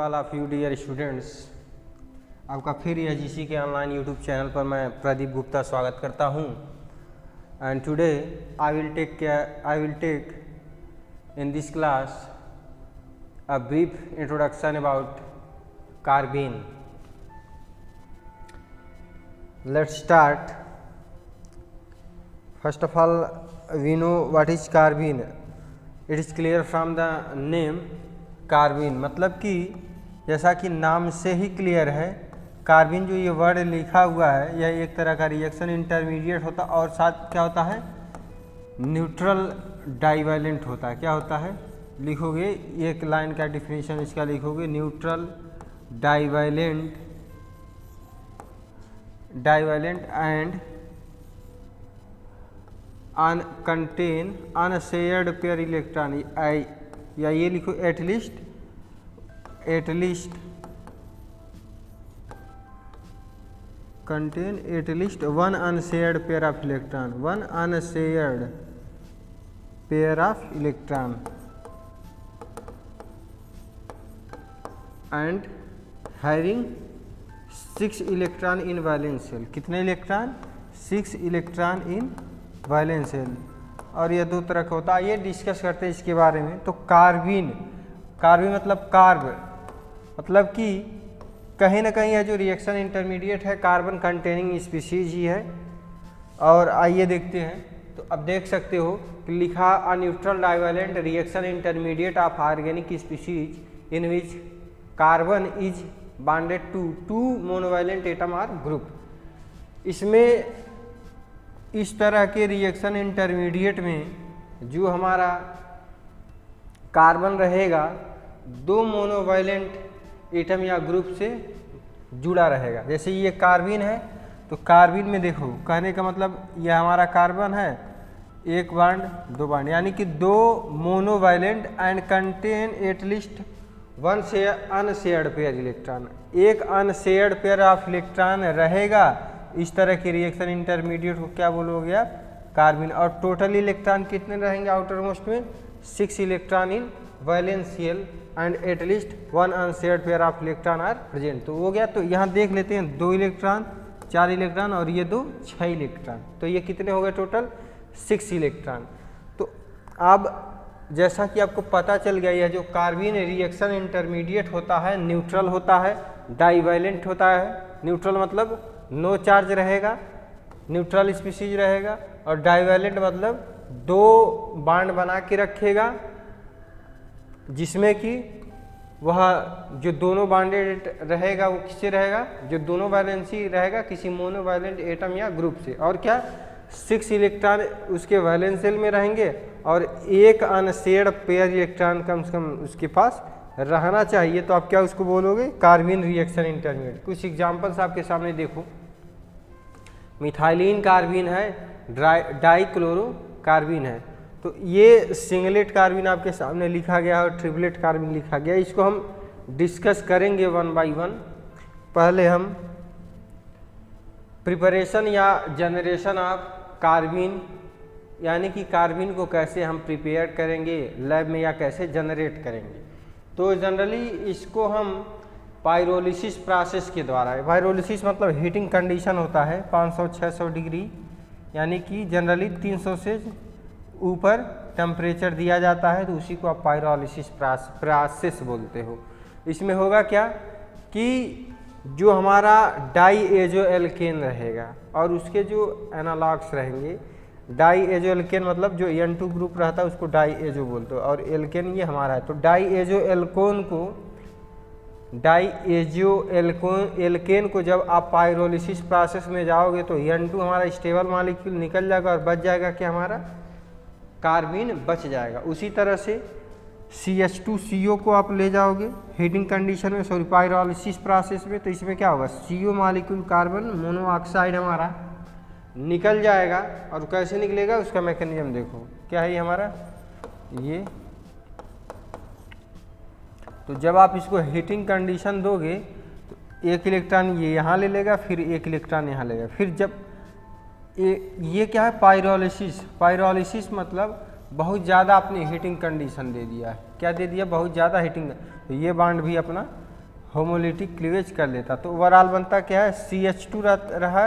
All of you dear students. आपका फिर AGC के ऑनलाइन यूट्यूब चैनल पर मैं प्रदीप गुप्ता स्वागत करता हूं। And today I will take in this class a brief introduction about carbene. Let's start. First of all we know what is carbene. It is clear from the name carbene, मतलब कि जैसा कि नाम से ही क्लियर है, carbene जो ये word लिखा हुआ है यह एक तरह का रिएक्शन इंटरमीडिएट होता है और साथ क्या होता है, न्यूट्रल डाइवैलेंट होता है। क्या होता है लिखोगे, एक लाइन का डिफिनीशन इसका लिखोगे, neutral divalent and contain unshared pair electron, या ये लिखो at least contain at least one unshared pair of electron, and having 6 electron in valence shell। कितने electron? 6 electron in valence shell. और यह दो तरह का होता है, ये डिस्कस करते हैं इसके बारे में। तो कार्बीन मतलब कार्ब, मतलब कि कहीं ना कहीं यह जो रिएक्शन इंटरमीडिएट है कार्बन कंटेनिंग स्पीशीज ही है। और आइए देखते हैं। तो अब देख सकते हो कि लिखा a neutral divalent reaction intermediate of organic species in which carbon is bonded to 2 monovalent atom or group. इसमें इस तरह के रिएक्शन इंटरमीडिएट में जो हमारा कार्बन रहेगा 2 मोनोवैलेंट एटम या ग्रुप से जुड़ा रहेगा। जैसे ये कार्बीन है, तो कार्बीन में देखो, कहने का मतलब यह हमारा कार्बन है, 1 बॉन्ड 2 बॉन्ड, यानी कि 2 monovalent and contain at least 1 unshared pair electron. एक अनशेयर्ड पेयर ऑफ इलेक्ट्रॉन रहेगा। इस तरह के रिएक्शन इंटरमीडिएट को क्या बोलोगे आप? कार्बीन। और टोटल इलेक्ट्रॉन कितने रहेंगे आउटर मोस्ट में? 6 electron in valence shell and at least 1 unshared pair of electron are present. तो हो गया। तो यहाँ देख लेते हैं, 2 इलेक्ट्रॉन 4 इलेक्ट्रॉन और ये 2 6 इलेक्ट्रॉन। तो ये कितने हो गए टोटल? 6 इलेक्ट्रॉन। तो अब जैसा कि आपको पता चल गया, यह जो कार्बीन रिएक्शन इंटरमीडिएट होता है न्यूट्रल होता है, डाइवैलेंट होता है। न्यूट्रल मतलब नो चार्ज रहेगा, न्यूट्रल स्पीशीज रहेगा, और डाइवैलेंट मतलब 2 बॉन्ड बना के रखेगा, जिसमें कि वह जो दोनों बॉन्डेड रहेगा वो किससे रहेगा? जो दोनों वैलेंसी रहेगा किसी मोनोवैलेंट एटम या ग्रुप से। और क्या 6 इलेक्ट्रॉन उसके वैलेंस शेल में रहेंगे और एक अनशेयर्ड पेयर इलेक्ट्रॉन कम से कम उसके पास रहना चाहिए। तो आप क्या उसको बोलोगे? Carbene reaction intermediate. कुछ एग्जांपल्स आपके सामने देखो। मिथाइलिन कार्बीन है, डाइक्लोरो कार्बीन है। तो ये सिंगलेट कार्बीन आपके सामने लिखा गया और ट्रिपलेट कार्बीन लिखा गया। इसको हम डिस्कस करेंगे 1 बाय 1। पहले हम प्रिपरेशन या जनरेशन ऑफ कार्बीन, यानी कि कार्बीन को कैसे हम प्रिपेयर करेंगे लैब में या कैसे जनरेट करेंगे। तो जनरली इसको हम पायरोलिसिस प्रोसेस के द्वारा, पायरोलिसिस मतलब हीटिंग कंडीशन होता है 500-600 डिग्री, यानी कि जनरली 300 से ऊपर टेम्परेचर दिया जाता है, तो उसी को आप पायरोलिसिस प्रोसेस बोलते हो। इसमें होगा क्या कि जो हमारा डाईएजो एल्केन रहेगा और उसके जो एनालॉग्स रहेंगे, डाईएजो एल्केन मतलब जो N2 ग्रुप रहता है उसको डाईएजो बोलते हो, और एल्केन ये हमारा है। तो डाईएजो एल्केन को जब आप पायरोलिसिस प्रोसेस में जाओगे तो N2 हमारा स्टेबल मॉलिक्यूल निकल जाएगा और बच जाएगा कि हमारा कार्बीन बच जाएगा। उसी तरह से CH2CO को आप ले जाओगे हीटिंग कंडीशन में, सॉरी पायरोलिसिस प्रोसेस में, तो इसमें क्या होगा? CO मॉलिक्यूल कार्बन मोनोऑक्साइड हमारा निकल जाएगा। और कैसे निकलेगा उसका मैकेनिज्म देखो, क्या है ये हमारा, ये। तो जब आप इसको हीटिंग कंडीशन दोगे तो 1 इलेक्ट्रॉन ये यहाँ ले लेगा, फिर 1 इलेक्ट्रॉन यहाँ लेगा। फिर जब ये क्या है? पायरोलिसिस मतलब बहुत ज़्यादा अपनी हीटिंग कंडीशन दे दिया है। क्या दे दिया? बहुत ज़्यादा हीटिंग। तो ये बॉन्ड भी अपना होमोलिटिक क्लीवेज कर लेता। तो ओवरऑल बनता क्या है, CH2 रहा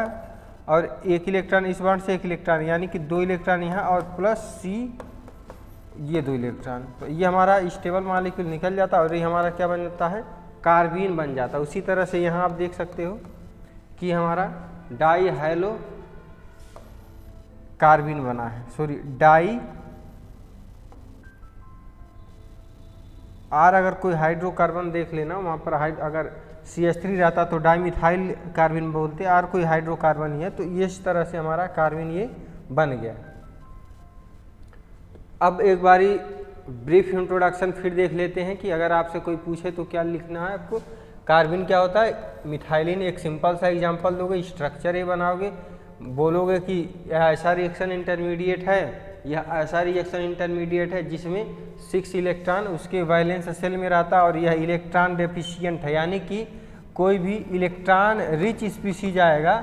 और एक इलेक्ट्रॉन इस बॉन्ड से एक इलेक्ट्रॉन, यानी कि 2 इलेक्ट्रॉन यहाँ और प्लस C ये 2 इलेक्ट्रॉन। तो ये हमारा स्टेबल मॉलिक्यूल निकल जाता है और ये हमारा क्या बन जाता है, कार्बीन बन जाता है। उसी तरह से यहाँ आप देख सकते हो कि हमारा डाई हैलो कार्बीन बना है, सॉरी डाई आर, अगर कोई हाइड्रोकार्बन देख लेना वहाँ पर अगर CH3 रहता तो डाईमिथाइल कार्बन बोलते, और कोई हाइड्रोकार्बन ही है। तो इस तरह से हमारा कार्बन ये बन गया। अब एक बारी ब्रीफ इंट्रोडक्शन फिर देख लेते हैं कि अगर आपसे कोई पूछे तो क्या लिखना है आपको। कार्बन क्या होता है, मिथाइलिन, एक सिंपल सा एग्जांपल दोगे, स्ट्रक्चर ये बनाओगे, बोलोगे कि यह ऐसा रिएक्शन इंटरमीडिएट है, यह ऐसा रिएक्शन इंटरमीडिएट है जिसमें 6 इलेक्ट्रॉन उसके वैलेंस सेल में रहता है और यह इलेक्ट्रॉन डेफिशिएंट है, यानी कि कोई भी इलेक्ट्रॉन रिच स्पीसीज आएगा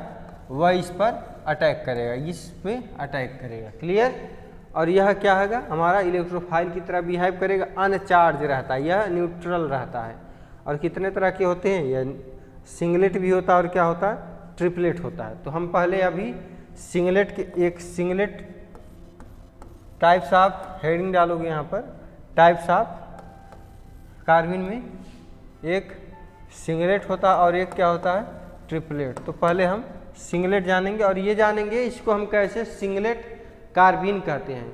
वह इस पर अटैक करेगा, इस पे अटैक करेगा। क्लियर। और यह क्या होगा, हमारा इलेक्ट्रोफाइल की तरह बिहेव करेगा, अनचार्ज रहता है, यह न्यूट्रल रहता है। और कितने तरह के होते हैं, यह सिंगलेट भी होता है और क्या होता है, ट्रिपलेट होता है। तो हम पहले अभी सिंगलेट के एक सिंगलेट टाइप्स ऑफ हेडिंग डालोगे यहाँ पर, टाइप्स ऑफ कार्बन में एक सिंगलेट होता है और एक क्या होता है, ट्रिपलेट। तो पहले हम सिंगलेट जानेंगे और ये जानेंगे इसको हम कैसे सिंगलेट कार्बीन कहते हैं।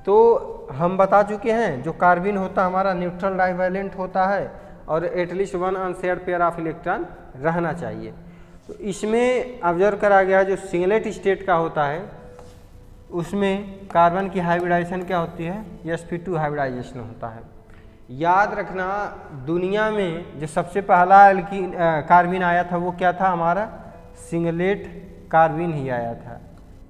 तो हम बता चुके हैं जो कार्बीन होता है हमारा न्यूट्रल डाइवैलेंट होता है और at least 1 unshared pair of electron रहना चाहिए। तो इसमें ऑब्जर्व करा गया जो सिंगलेट स्टेट का होता है उसमें कार्बन की हाइब्रिडाइजेशन क्या होती है, sp2 हाइब्रिडाइजेशन होता है। याद रखना दुनिया में जो सबसे पहला कार्बन आया था वो क्या था, हमारा सिंगलेट कार्बन ही आया था।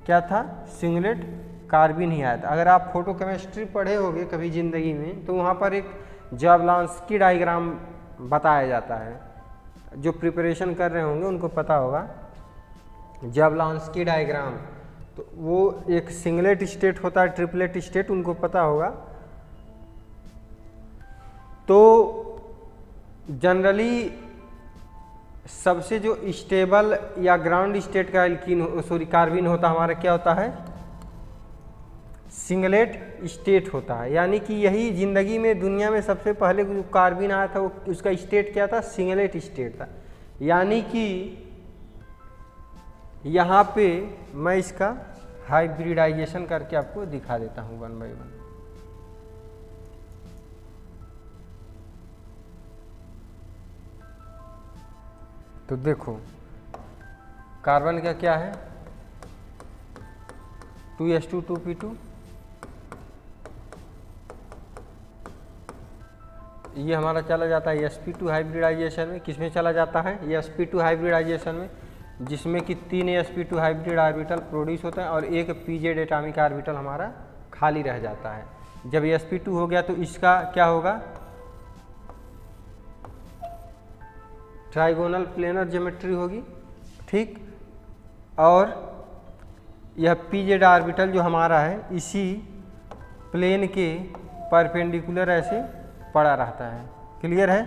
क्या था, सिंगलेट कार्बन ही आया था। अगर आप फोटो केमिस्ट्री पढ़े होंगे कभी ज़िंदगी में तो वहाँ पर एक जाब्लांस्की डायग्राम बताया जाता है, जो प्रिपरेशन कर रहे होंगे उनको पता होगा जाब्लांस्की डायग्राम। तो वो एक सिंगलेट स्टेट होता है, ट्रिपलेट स्टेट उनको पता होगा। तो जनरली सबसे जो स्टेबल या ग्राउंड स्टेट का कार्बन होता हमारा क्या होता है, सिंगलेट स्टेट होता है। यानी कि यही जिंदगी में दुनिया में सबसे पहले जो कार्बन आया था वो उसका स्टेट क्या था, सिंगलेट स्टेट था। यानी कि यहाँ पे मैं इसका हाइब्रिडाइजेशन करके आपको दिखा देता हूँ 1 बाय 1। तो देखो कार्बन का क्या है, 2s2 2p2, ये हमारा चला जाता है sp2 हाइब्रिडाइजेशन में। किसमें चला जाता है, sp2 हाइब्रिडाइजेशन में, जिसमें कि 3 sp2 हाइब्रिड ऑर्बिटल प्रोड्यूस होता है और एक pz एटॉमिक ऑर्बिटल हमारा खाली रह जाता है। जब sp2 हो गया तो इसका क्या होगा, ट्राइगोनल प्लेनर ज्योमेट्री होगी, ठीक। और यह pz ऑर्बिटल जो हमारा है इसी प्लेन के परपेंडिकुलर ऐसे पड़ा रहता है। क्लियर है।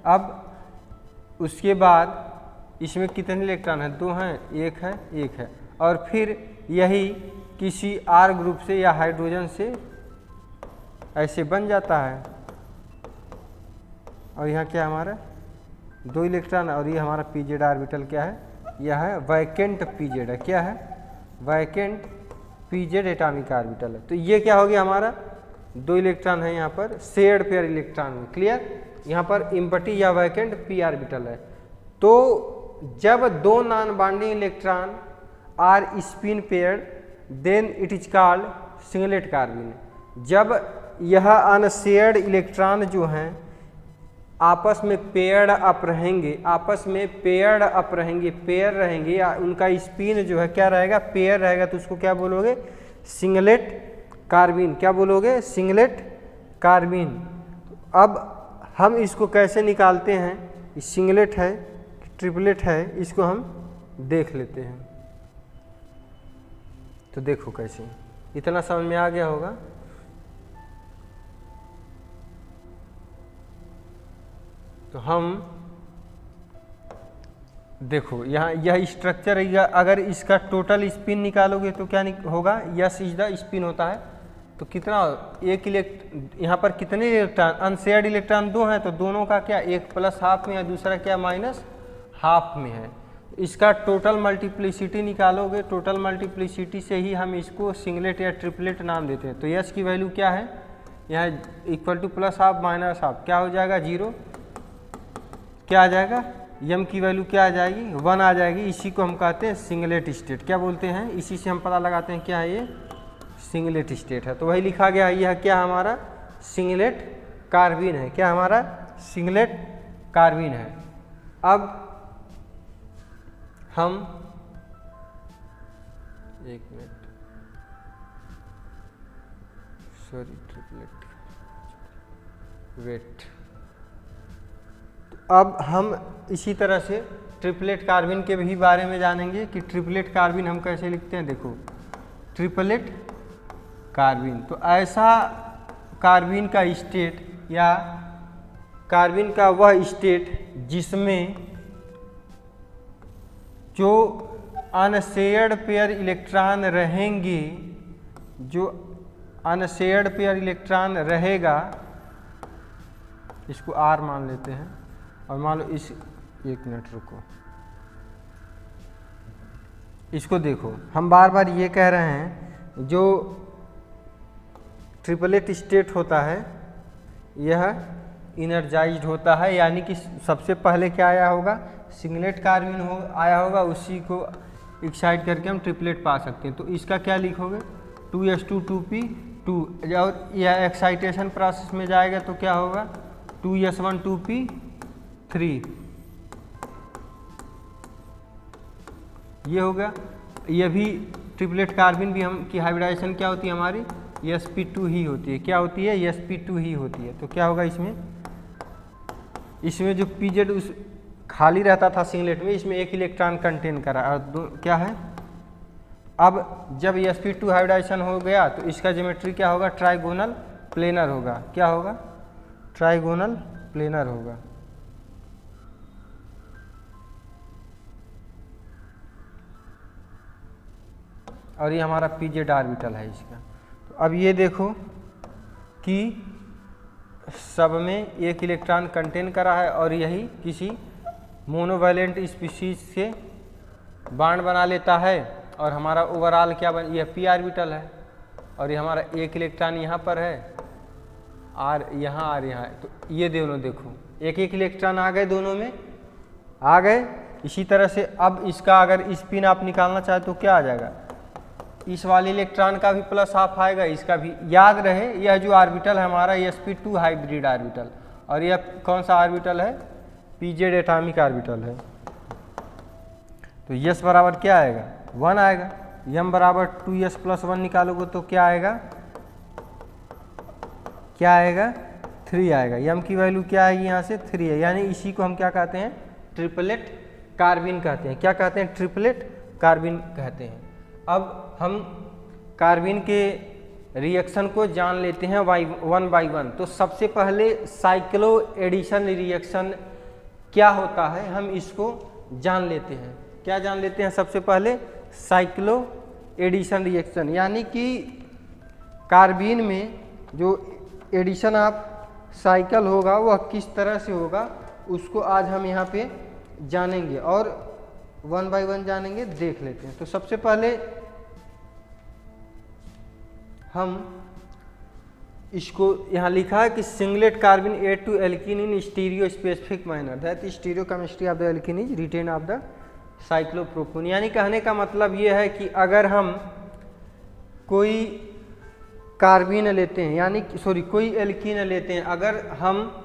अब उसके बाद इसमें कितने इलेक्ट्रॉन हैं, 2 हैं, 1 है, 1 है। और फिर यही किसी R ग्रुप से या हाइड्रोजन से ऐसे बन जाता है और यहाँ क्या हमारा 2 इलेक्ट्रॉन और ये हमारा pz ऑर्बिटल क्या है, यह है वैकेंट pz है। क्या है, वैकेंट pz एटॉमिक ऑर्बिटल है। तो ये क्या हो गया, हमारा 2 इलेक्ट्रॉन है यहाँ पर शेयर्ड पेयर इलेक्ट्रॉन में। क्लियर। यहाँ पर इम्पटी या वैकेंट p ऑर्बिटल है। तो जब 2 non bonding electron are spin paired then it is called singlet carbon. जब यह अनशेयर्ड इलेक्ट्रॉन जो हैं आपस में पेयर्ड अप रहेंगे, आपस में पेयर्ड अप रहेंगे, पेयर रहेंगे, या उनका स्पिन जो है क्या रहेगा, पेयर रहेगा, तो उसको क्या बोलोगे, सिंगलेट कार्बन। क्या बोलोगे, सिंगलेट कार्बन। अब हम इसको कैसे निकालते हैं, सिंगलेट है ट्रिपलेट है, इसको हम देख लेते हैं। तो देखो कैसे, इतना समझ में आ गया होगा। तो हम देखो यहाँ यह स्ट्रक्चर है, अगर इसका टोटल स्पिन निकालोगे तो क्या होगा, यस इज द स्पिन होता है। तो कितना एक यहाँ पर कितने इलेक्ट्रॉन, अनशेयर्ड इलेक्ट्रॉन 2 हैं, तो दोनों का क्या एक प्लस हाफ में है, दूसरा क्या माइनस हाफ में है। इसका टोटल मल्टीप्लिसिटी निकालोगे, टोटल मल्टीप्लिसिटी से ही हम इसको सिंगलेट या ट्रिपलेट नाम देते हैं। तो यस की वैल्यू क्या है, यहाँ equal two plus half minus half, क्या हो जाएगा 0, क्या आ जाएगा, यम की वैल्यू क्या आ जाएगी 1 आ जाएगी। इसी को हम कहते हैं सिंगलेट स्टेट, क्या बोलते हैं, इसी से हम पता लगाते हैं क्या है ये सिंगलेट स्टेट है। तो वही लिखा गया है, यह क्या हमारा सिंगलेट कार्बीन है, क्या हमारा सिंगलेट कार्बीन है। अब हम एक मिनट, सॉरी ट्रिपलेट वेट। अब हम इसी तरह से ट्रिपलेट कार्बन के भी बारे में जानेंगे कि ट्रिपलेट कार्बन हम कैसे लिखते हैं। देखो ट्रिपलेट कार्बन, तो ऐसा कार्बन का स्टेट या कार्बन का वह स्टेट जिसमें जो अनशेयर्ड पेयर इलेक्ट्रॉन रहेंगे, जो अनशेयर्ड पेयर इलेक्ट्रॉन रहेगा, इसको R मान लेते हैं, और मान लो इस, एक मिनट रुको, इसको देखो, हम बार बार ये कह रहे हैं जो ट्रिपलेट स्टेट होता है यह इनर्जाइज्ड होता है, यानी कि सबसे पहले क्या आया होगा, सिंगलेट कार्बन आया होगा, उसी को एक्साइट करके हम ट्रिपलेट पा सकते हैं। तो इसका क्या लिखोगे 2s2 2p2, और यह एक्साइटेशन प्रोसेस में जाएगा तो क्या होगा 2s1 2p3, ये होगा। यह भी ट्रिपलेट कार्बन भी हम की हाइब्रिडाइजेशन क्या होती है हमारी sp2 ही होती है, क्या होती है sp2 ही होती है। तो क्या होगा इसमें जो pz उस खाली रहता था सिंगलेट में, इसमें एक इलेक्ट्रॉन कंटेन करा, और क्या है, अब जब sp2 हाइब्रिडाइजेशन हो गया तो इसका ज्योमेट्री क्या होगा, ट्राइगोनल प्लेनर होगा, क्या होगा, ट्राइगोनल प्लेनर होगा। और ये हमारा pz ऑर्बिटल है इसका। तो अब ये देखो कि सब में एक इलेक्ट्रॉन कंटेन करा है, और यही किसी मोनोवैलेंट स्पीशीज से बॉन्ड बना लेता है, और हमारा ओवरऑल क्या बन, यह p ऑर्बिटल है, और ये हमारा एक इलेक्ट्रॉन यहाँ पर है, r यहाँ r यहाँ है। तो ये दोनों देखो एक एक इलेक्ट्रॉन आ गए, दोनों में आ गए। इसी तरह से अब इसका अगर स्पिन आप निकालना चाहे तो क्या आ जाएगा, इस वाले इलेक्ट्रॉन का भी प्लस हाफ आएगा, इसका भी। याद रहे यह जो ऑर्बिटल है हमारा sp2 हाइब्रिड ऑर्बिटल, और यह कौन सा ऑर्बिटल है, pz एटॉमिक ऑर्बिटल है। तो s बराबर क्या आएगा 1 आएगा, m बराबर 2s + 1 निकालोगे तो क्या आएगा, क्या आएगा 3 आएगा। m की वैल्यू क्या आएगी यहाँ से 3 है, यानी इसी को हम क्या कहते हैं, ट्रिपलेट कार्बन कहते हैं। क्या कहते हैं, ट्रिपलेट कार्बन कहते हैं। अब हम कार्बन के रिएक्शन को जान लेते हैं वन बाय वन। तो सबसे पहले साइक्लो एडिशन रिएक्शन क्या होता है हम इसको जान लेते हैं। क्या जान लेते हैं, सबसे पहले साइक्लो एडिशन रिएक्शन, यानी कि कार्बन में जो एडिशन आप साइकिल होगा वह किस तरह से होगा, उसको आज हम यहाँ पे जानेंगे, और वन बाय वन जानेंगे, देख लेते हैं। तो सबसे पहले हम इसको यहाँ लिखा है कि singlet carbon add to alkene in stereospecific manner, that stereochemistry of the alkene is retain of the cyclopropane. यानी कहने का मतलब ये है कि अगर हम कोई कार्बन लेते हैं, यानी सॉरी कोई एल्कीन लेते हैं, अगर हम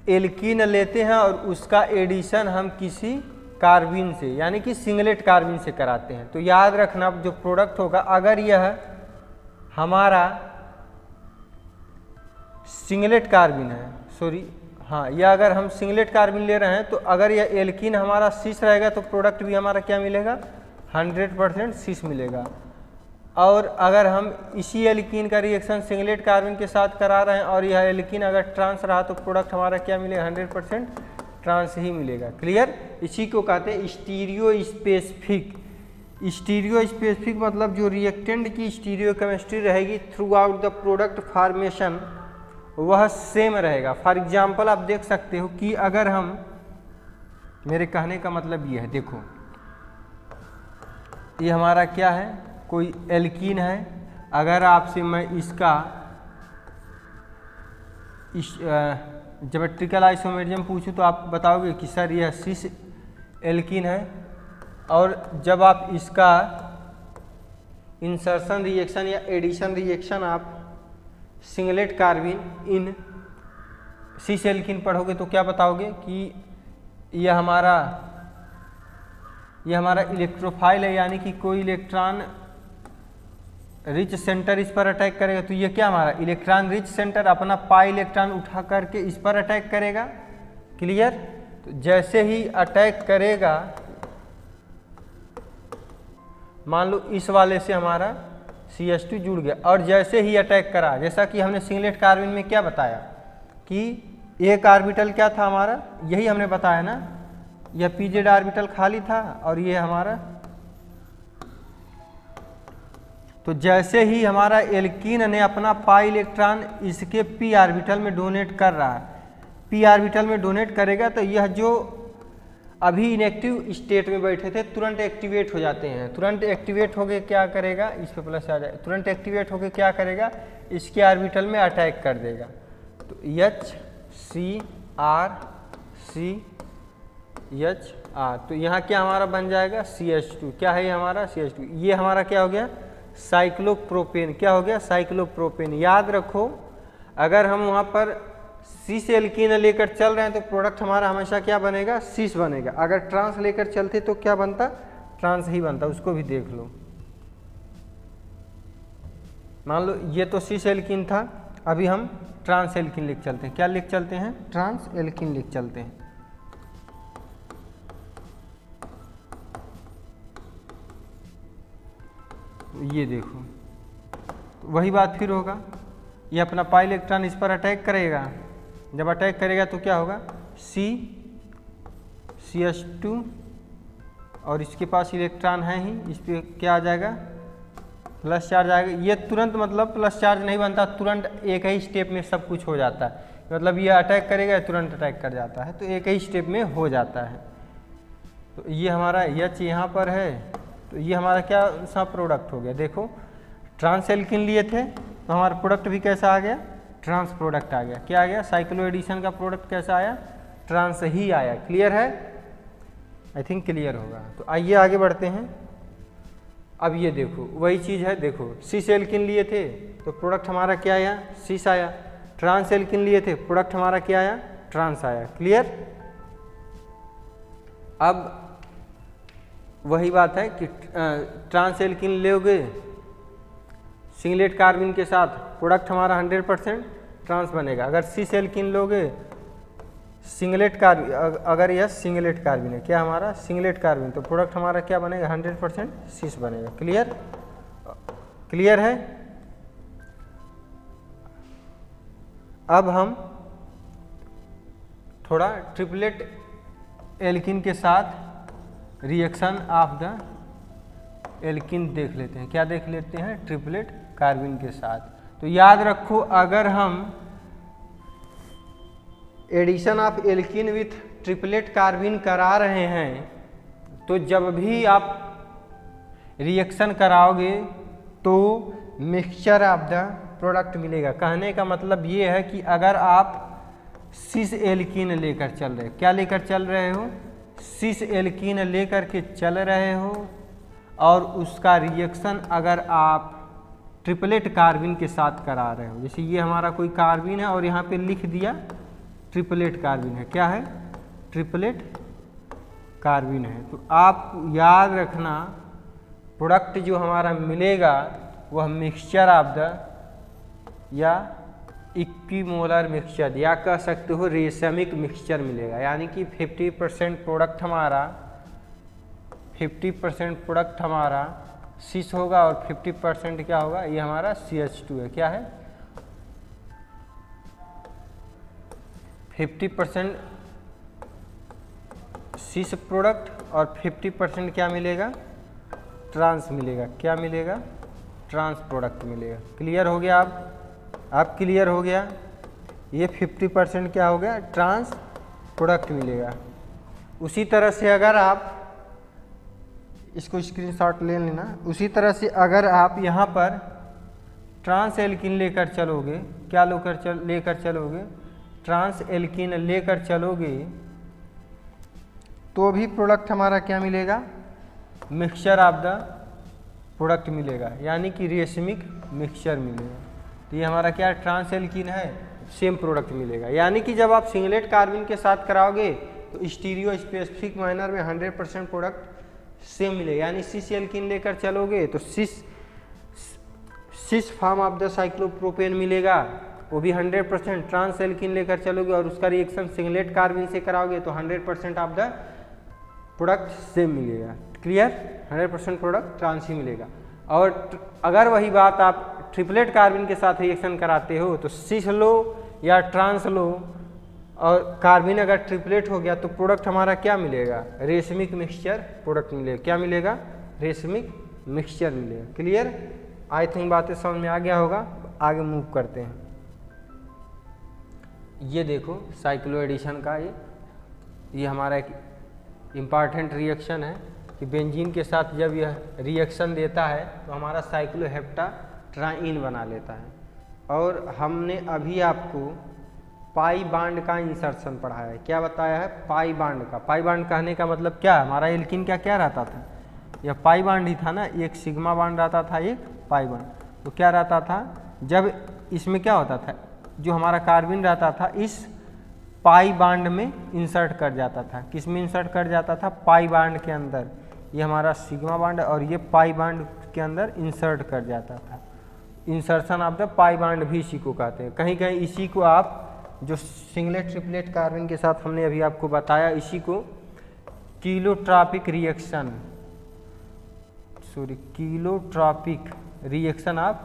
एल्कीन लेते हैं और उसका एडिशन हम किसी कार्बन से यानी कि सिंगलेट कार्बन से कराते हैं, तो याद रखना जो प्रोडक्ट होगा, अगर यह हमारा सिंगलेट कार्बन है, सॉरी हाँ, यह अगर हम सिंगलेट कार्बन ले रहे हैं तो अगर यह एल्कीन हमारा सिस रहेगा तो प्रोडक्ट भी हमारा क्या मिलेगा, 100% सिस मिलेगा। और अगर हम इसी एल्कीन का रिएक्शन सिंगलेट कार्बन के साथ करा रहे हैं और यह एल्कीन अगर ट्रांस रहा तो प्रोडक्ट हमारा क्या मिलेगा, 100% ट्रांस ही मिलेगा। क्लियर? इसी को कहते हैं स्टीरियो स्पेसिफिक। स्टीरियो स्पेसिफिक मतलब जो रिएक्टेंट की स्टीरियो केमिस्ट्री रहेगी through out the product formation वह सेम रहेगा। फॉर एग्जाम्पल आप देख सकते हो कि अगर हम, मेरे कहने का मतलब ये है, देखो ये हमारा क्या है, कोई एल्कीन है। अगर आपसे मैं इसका ज्योमेट्रिकल आइसोमेरिज्म पूछूं तो आप बताओगे कि सर यह सिस एल्कीन है। और जब आप इसका इंसर्शन रिएक्शन या एडिशन रिएक्शन आप सिंगलेट कार्बिन इन सिस एल्कीन पढ़ोगे तो क्या बताओगे कि यह हमारा इलेक्ट्रोफाइल है, यानी कि कोई इलेक्ट्रॉन रिच सेंटर इस पर अटैक करेगा। तो ये क्या हमारा इलेक्ट्रॉन रिच सेंटर अपना पाई इलेक्ट्रॉन उठा करके इस पर अटैक करेगा। क्लियर? तो जैसे ही अटैक करेगा, मान लो इस वाले से हमारा CH2 जुड़ गया, और जैसे ही अटैक करा, जैसा कि हमने सिंगलेट कार्बिन में क्या बताया कि एक ऑर्बिटल क्या था हमारा, यही हमने बताया ना, यह pz ऑर्बिटल खाली था और ये हमारा। तो जैसे ही हमारा एल्कीन ने अपना पाई इलेक्ट्रॉन इसके p ऑर्बिटल में डोनेट कर रहा है, p ऑर्बिटल में डोनेट करेगा, तो यह जो अभी इनएक्टिव स्टेट में बैठे थे तुरंत एक्टिवेट हो जाते हैं। तुरंत एक्टिवेट होके क्या करेगा, इस पे प्लस आ जाए, तुरंत एक्टिवेट होके क्या करेगा, इसके ऑर्बिटल में अटैक कर देगा। तो HCr तो यहाँ क्या हमारा बन जाएगा CH2। क्या है ये हमारा CH2। ये हमारा क्या हो गया साइक्लोप्रोपेन। क्या हो गया साइक्लोप्रोपेन। याद रखो, अगर हम वहाँ पर सिस एल्कीन लेकर चल रहे हैं तो प्रोडक्ट हमारा हमेशा क्या बनेगा, सिस बनेगा। अगर ट्रांस लेकर चलते तो क्या बनता, ट्रांस ही बनता। उसको भी देख लो। मान लो ये तो सिस एल्कीन था, अभी हम ट्रांस एल्कीन लिख चलते हैं। क्या लिख चलते हैं, ट्रांस एल्कीन लिख चलते हैं। ये देखो वही बात फिर होगा, ये अपना पाई इलेक्ट्रॉन इस पर अटैक करेगा। जब अटैक करेगा तो क्या होगा CH2 और इसके पास इलेक्ट्रॉन है ही, इस पर क्या आ जाएगा प्लस चार्ज आएगा। ये तुरंत मतलब प्लस चार्ज नहीं बनता, तुरंत एक ही स्टेप में सब कुछ हो जाता है। मतलब ये अटैक करेगा तुरंत अटैक कर जाता है, तो एक ही स्टेप में हो जाता है। तो ये हमारा H यहाँ पर है, तो ये हमारा क्या सा प्रोडक्ट हो गया। देखो ट्रांस एल्कीन लिए थे तो हमारा प्रोडक्ट भी कैसा आ गया, ट्रांस प्रोडक्ट आ गया। क्या आ गया, साइक्लो एडिशन का प्रोडक्ट कैसा आया, ट्रांस ही आया। क्लियर है, आई थिंक क्लियर होगा। तो आइए आगे बढ़ते हैं। अब ये देखो वही चीज़ है, देखो सिस एल्कीन लिए थे तो प्रोडक्ट हमारा क्या आया, सिस आया। ट्रांस एल्कीन लिए थे, प्रोडक्ट हमारा क्या आया, ट्रांस आया। क्लियर। अब वही बात है कि ट्रांस एल्कीन लोगे सिंगलेट कार्बिन के साथ, प्रोडक्ट हमारा 100% ट्रांस बनेगा। अगर सिस एल्कीन लोगे सिंगलेट कार्बिन, अगर यह सिंगलेट कार्बिन है, क्या हमारा सिंगलेट कार्बिन, तो प्रोडक्ट हमारा क्या बनेगा 100% सिस बनेगा। क्लियर, क्लियर है। अब हम थोड़ा ट्रिपलेट एल्कीन के साथ रिएक्शन ऑफ द एल्कीन देख लेते हैं। क्या देख लेते हैं, ट्रिपलेट कार्बिन के साथ। तो याद रखो, अगर हम addition of alkene with triplet carbene करा रहे हैं तो जब भी आप रिएक्शन कराओगे तो मिक्सचर ऑफ द प्रोडक्ट मिलेगा। कहने का मतलब ये है कि अगर आप सिस एल्कीन लेकर चल रहे, क्या लेकर चल रहे हो, सिस एल्कीन लेकर के चल रहे हो और उसका रिएक्शन अगर आप ट्रिपलेट कार्बिन के साथ करा रहे हो, जैसे ये हमारा कोई कार्बिन है और यहाँ पे लिख दिया ट्रिपलेट कार्बिन है, क्या है, ट्रिपलेट कार्बिन है, तो आप याद रखना प्रोडक्ट जो हमारा मिलेगा वह मिक्सचर ऑफ द या इक्विमोलर मिक्सचर या कह सकते हो रेशमिक मिक्सचर मिलेगा। यानी कि 50% प्रोडक्ट हमारा 50% प्रोडक्ट हमारा सिस होगा और 50% क्या होगा, ये हमारा CH2 है। क्या है, 50% सिस प्रोडक्ट और 50% क्या मिलेगा, ट्रांस मिलेगा। क्या मिलेगा, ट्रांस प्रोडक्ट मिलेगा। क्लियर हो गया आप क्लियर हो गया। ये 50% क्या हो गया, ट्रांस प्रोडक्ट मिलेगा। उसी तरह से अगर आप इसको स्क्रीनशॉट ले लेना, उसी तरह से अगर आप यहाँ पर ट्रांस एल्कीन लेकर चलोगे, क्या लेकर चलोगे, ट्रांस एल्कीन लेकर चलोगे, तो भी प्रोडक्ट हमारा क्या मिलेगा, मिक्सचर ऑफ द प्रोडक्ट मिलेगा, यानी कि रेशमिक मिक्सचर मिलेगा। तो ये हमारा क्या ट्रांस एल्कीन है, सेम प्रोडक्ट मिलेगा। यानी कि जब आप सिंगलेट कार्बिन के साथ कराओगे तो स्टीरियो स्पेसिफिक माइनर में 100% प्रोडक्ट सेम मिलेगा। यानी सिस एल्कीन लेकर चलोगे तो cis form of the cyclopropane मिलेगा, वो भी 100%। ट्रांस एल्कीन लेकर चलोगे और उसका रिएक्शन सिंगलेट कार्बिन से कराओगे तो 100% ऑफ द प्रोडक्ट सेम मिलेगा। क्लियर, 100% प्रोडक्ट ट्रांस ही मिलेगा। और अगर वही बात आप ट्रिपलेट कार्बिन के साथ रिएक्शन कराते हो तो सिस लो या ट्रांस लो, और कार्बिन अगर ट्रिपलेट हो गया तो प्रोडक्ट हमारा क्या मिलेगा, रेशमिक मिक्सचर प्रोडक्ट मिलेगा। क्या मिलेगा, रेशमिक मिक्सचर मिलेगा। क्लियर, आई थिंक बातें समझ में आ गया होगा। आगे मूव करते हैं। ये देखो साइक्लो एडिशन का ये हमारा एक इम्पॉर्टेंट रिएक्शन है कि बेंजीन के साथ जब यह रिएक्शन देता है तो हमारा साइक्लोहेप्टाट्राइन बना लेता है। और हमने अभी आपको पाई बांड का इंसर्शन पढ़ाया है। क्या बताया है, पाई बांड का। पाई बांड कहने का मतलब क्या, हमारा एल्कीन क्या क्या रहता था, यह पाई बांड ही था ना, एक सिग्मा बांड रहता था, एक पाई बांड। तो क्या रहता था, जब इसमें क्या होता था, जो हमारा कार्बिन रहता था इस पाई बांड में इंसर्ट कर जाता था। किस में इंसर्ट कर जाता था, पाई बांड के अंदर। ये हमारा सिग्मा बांड और ये पाई बांड के अंदर इंसर्ट कर जाता था। Insertion of the pi bond भी इसी को कहते हैं। कहीं कहीं इसी को आप जो सिंगलेट ट्रिपलेट कार्बन के साथ हमने अभी आपको बताया, इसी को किलोट्रॉपिक रिएक्शन ऑफ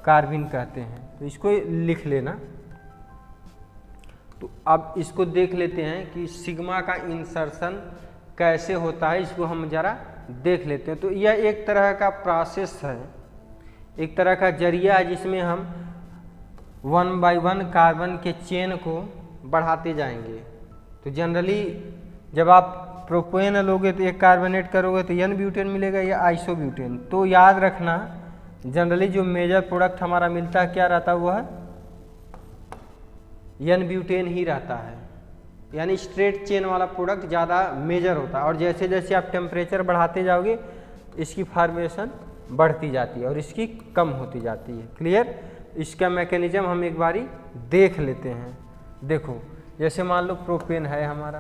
कार्बिन कहते हैं। तो इसको लिख लेना। तो अब इसको देख लेते हैं कि सिग्मा का इंसर्शन कैसे होता है, इसको हम जरा देख लेते हैं। तो यह एक तरह का प्रोसेस है, एक तरह का जरिया है जिसमें हम 1 by 1 कार्बन के चेन को बढ़ाते जाएंगे। तो जनरली जब आप प्रोपेन लोगे तो एक कार्बोनेट करोगे तो एन ब्यूटेन मिलेगा या आइसोब्यूटेन। तो याद रखना जनरली जो मेजर प्रोडक्ट हमारा मिलता है क्या रहता है, वह एन ब्यूटेन ही रहता है। यानी स्ट्रेट चेन वाला प्रोडक्ट ज़्यादा मेजर होता है। और जैसे जैसे आप टेम्परेचर बढ़ाते जाओगे इसकी फॉर्मेशन बढ़ती जाती है और इसकी कम होती जाती है। क्लियर, इसका मैकेनिज्म हम एक बारी देख लेते हैं। देखो जैसे मान लो प्रोपेन है हमारा,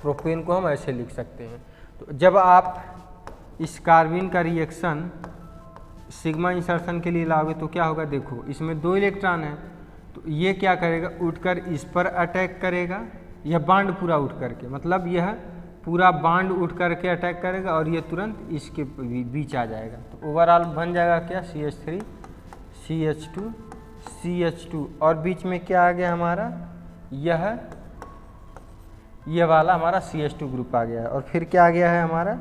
प्रोपेन को हम ऐसे लिख सकते हैं। तो जब आप इस कार्बिन का रिएक्शन सिग्मा इंसर्शन के लिए लाओगे तो क्या होगा, देखो इसमें 2 इलेक्ट्रॉन है, तो ये क्या करेगा, उठकर इस पर अटैक करेगा, यह बांड पूरा उठ करके, मतलब यह पूरा बांड उठ करके अटैक करेगा और ये तुरंत इसके बीच आ जाएगा। तो ओवरऑल बन जाएगा क्या, CH3 CH2 CH2 और बीच में क्या आ गया हमारा, यह वाला हमारा CH2 ग्रुप आ गया है। और फिर क्या आ गया है हमारा,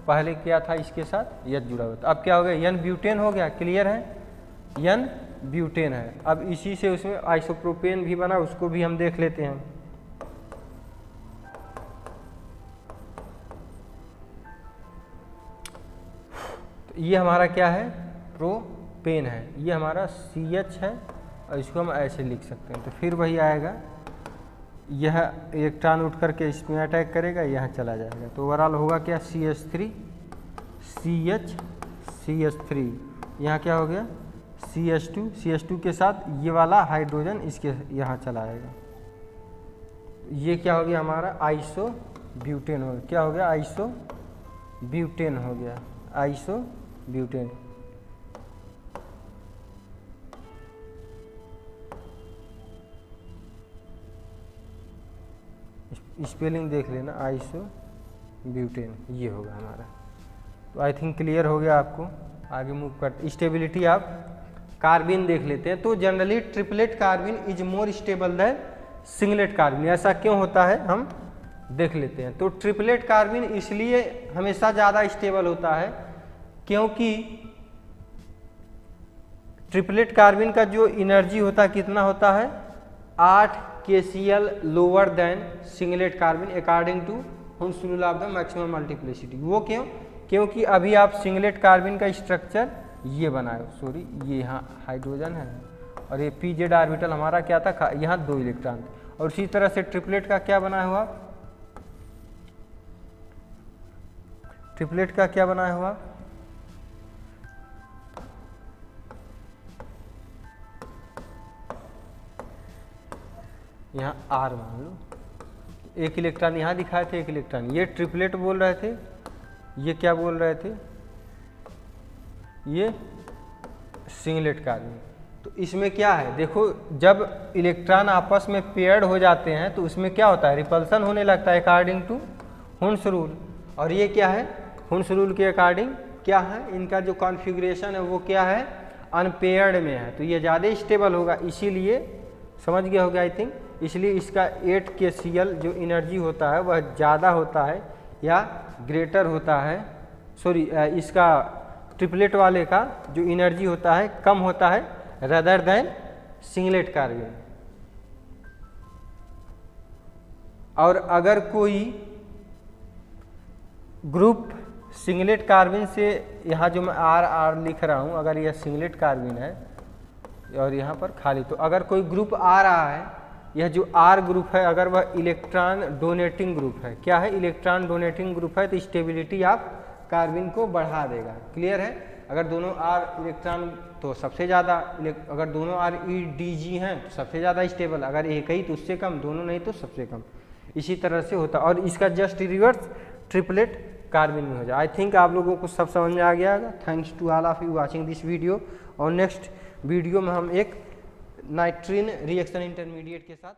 पहले क्या था इसके साथ यह जुड़ा हुआ था, अब क्या हो गया, एन ब्यूटेन हो गया। क्लियर है, एन ब्यूटेन है। अब इसी से उसमें आइसोप्रोपेन भी बना, उसको भी हम देख लेते हैं। तो ये हमारा क्या है, प्रोपेन है, ये हमारा CH है और इसको हम ऐसे लिख सकते हैं। तो फिर वही आएगा, यह इलेक्ट्रॉन उठ करके इसमें अटैक करेगा, यहाँ चला जाएगा। तो ओवरऑल होगा क्या, CH3 CH CH3, यहाँ क्या हो गया CH2 के साथ ये वाला हाइड्रोजन इसके यहाँ चला आएगा। ये क्या हो गया हमारा, आइसोब्यूटेन हो गया। क्या हो गया, आइसोब्यूटेन हो गया, आइसोब्यूटेन। स्पेलिंग देख लेना, आइसोब्यूटेन, ये होगा हमारा। तो आई थिंक क्लियर हो गया आपको। आगे मूव करते, स्टेबिलिटी ऑफ कार्बिन देख लेते हैं। तो generally triplet carbene is more stable than singlet carbene. ऐसा क्यों होता है हम देख लेते हैं। तो ट्रिपलेट कार्बिन इसलिए हमेशा ज़्यादा स्टेबल होता है क्योंकि ट्रिपलेट कार्बिन का जो एनर्जी होता है कितना होता है 8 kcal lower than singlet carbene according to Hund's rule of the maximum multiplicity. वो क्यों? क्योंकि अभी आप सिंगलेट कार्बिन का स्ट्रक्चर ये बनाए, सॉरी ये यहाँ हाइड्रोजन है और ये pz ऑर्बिटल हमारा क्या था, यहाँ 2 इलेक्ट्रॉन थे। और उसी तरह से ट्रिपलेट का क्या बनाया हुआ, ट्रिपलेट का क्या बनाया हुआ, यहाँ R मान लो, 1 इलेक्ट्रॉन यहाँ दिखाए थे, 1 इलेक्ट्रॉन, ये ट्रिपलेट बोल रहे थे, ये क्या बोल रहे थे, ये सिंगलेट कार्बिन। तो इसमें क्या है देखो, जब इलेक्ट्रॉन आपस में पेयर्ड हो जाते हैं तो उसमें क्या होता है, रिपल्सन होने लगता है अकॉर्डिंग टू हुन्स रूल। और ये क्या है, हुन्स रूल के अकॉर्डिंग क्या है, इनका जो कॉन्फ़िगरेशन है वो क्या है, अनपेयर्ड में है, तो ये ज़्यादा स्टेबल होगा। इसीलिए समझ गया होगा आई थिंक, इसलिए इसका 8 kcal जो एनर्जी होता है वह ज़्यादा होता है या ग्रेटर होता है, सॉरी इसका ट्रिपलेट वाले का जो एनर्जी होता है कम होता है रदर देन सिंगलेट कार्बिन। और अगर कोई ग्रुप सिंगलेट कार्बिन से, यहाँ जो मैं R लिख रहा हूँ, अगर यह सिंगलेट कार्बिन है और यहाँ पर खाली, तो अगर कोई ग्रुप आ रहा है, यह जो R ग्रुप है अगर वह इलेक्ट्रॉन डोनेटिंग ग्रुप है, क्या है, इलेक्ट्रॉन डोनेटिंग ग्रुप है, तो स्टेबिलिटी ऑफ कार्बिन को बढ़ा देगा। क्लियर है? अगर दोनों R इलेक्ट्रॉन तो सबसे ज़्यादा, अगर दोनों R EDG हैं तो सबसे ज़्यादा स्टेबल, अगर एक ही तो उससे कम, दोनों नहीं तो सबसे कम, इसी तरह से होता। और इसका जस्ट रिवर्स ट्रिपलेट कार्बिन में हो जाए। आई थिंक आप लोगों को सब समझ में आ गया होगा। Thanks to all of you watching this video. और नेक्स्ट वीडियो में हम एक नाइट्रीन रिएक्शन इंटरमीडिएट के साथ